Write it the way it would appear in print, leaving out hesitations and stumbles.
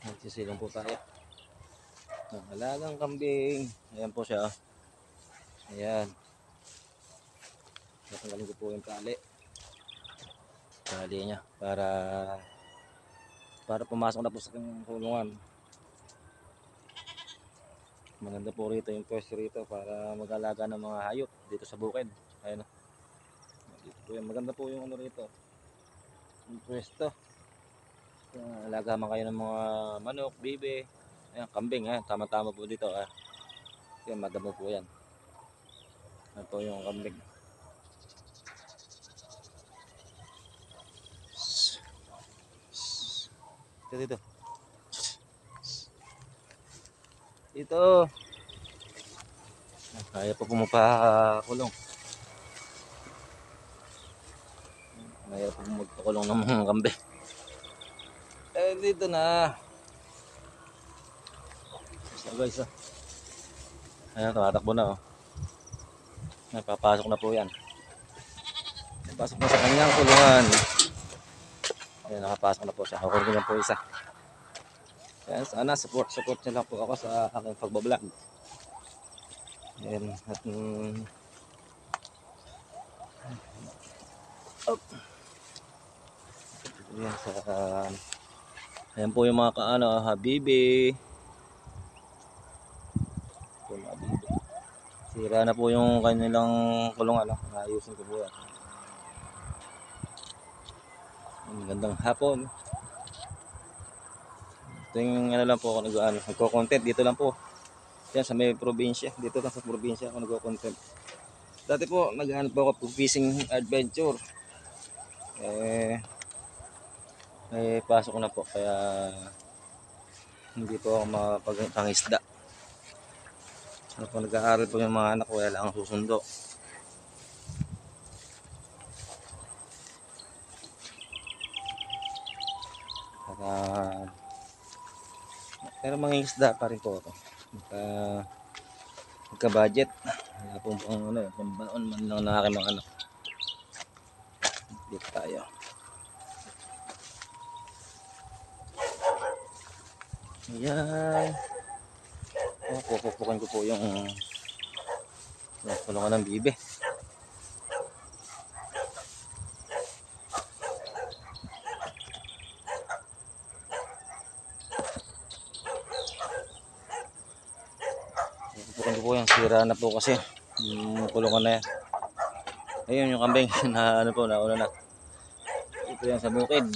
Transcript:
Nagsisilong po tayo. Alagang kambing. Ayan po siya. Ayan. Natanggalin ko po yung tali. Tali niya para pumasok na po sa kanyang kulungan. Maganda po rito yung pwesto rito para mag-alaga ng mga hayop dito sa bukid. Ayan. Dito po yan. Maganda po yung ano rito. Yung pwesto. Alaga man kayo ng mga manok, bibe, ayan, kambing, tama-tama po dito. Yan, madamo po yan. Ano po yung kambing. Dito. Dito. Kaya po pumapakulong. Kaya po magpakulong ng mga kambing. Dito na. So guys, ayan, tumatakbo na. Napapasok na po yan. Napasok na sa kanyang kulungan. Ayan, nakapasok na po siya. Kukunin na po isa. Ayan, sana support nyo lang po ako sa aking pagbablog. Ayan, at ayan, ayan po yung mga habibi. Sira na po yung kanilang kulungan. Ayusin ko po yan. Magandang hapon. Ito yung lang po ako nagko-content dito lang po. Yan sa may probinsya. Dito lang sa probinsya ako nagko-content. Dati po nag-ano po ako fishing adventure. Pasok ko na po kaya hindi po ako mapagpangisda. Ano po, nag-aaral po yung mga anak ko, wala lang susundo. Pero mangingisda pa rin po ako. Magka-budget. Wala pong pambaon man lang na aking mga anak. Dito tayo. Ayan. Pupupukan ko po yung kulungan ng bibe. Pupukan ko po yung sira na po kasi yung kulungan na yan. Ayun yung kambing na nauna na. Ito yan sa bukid.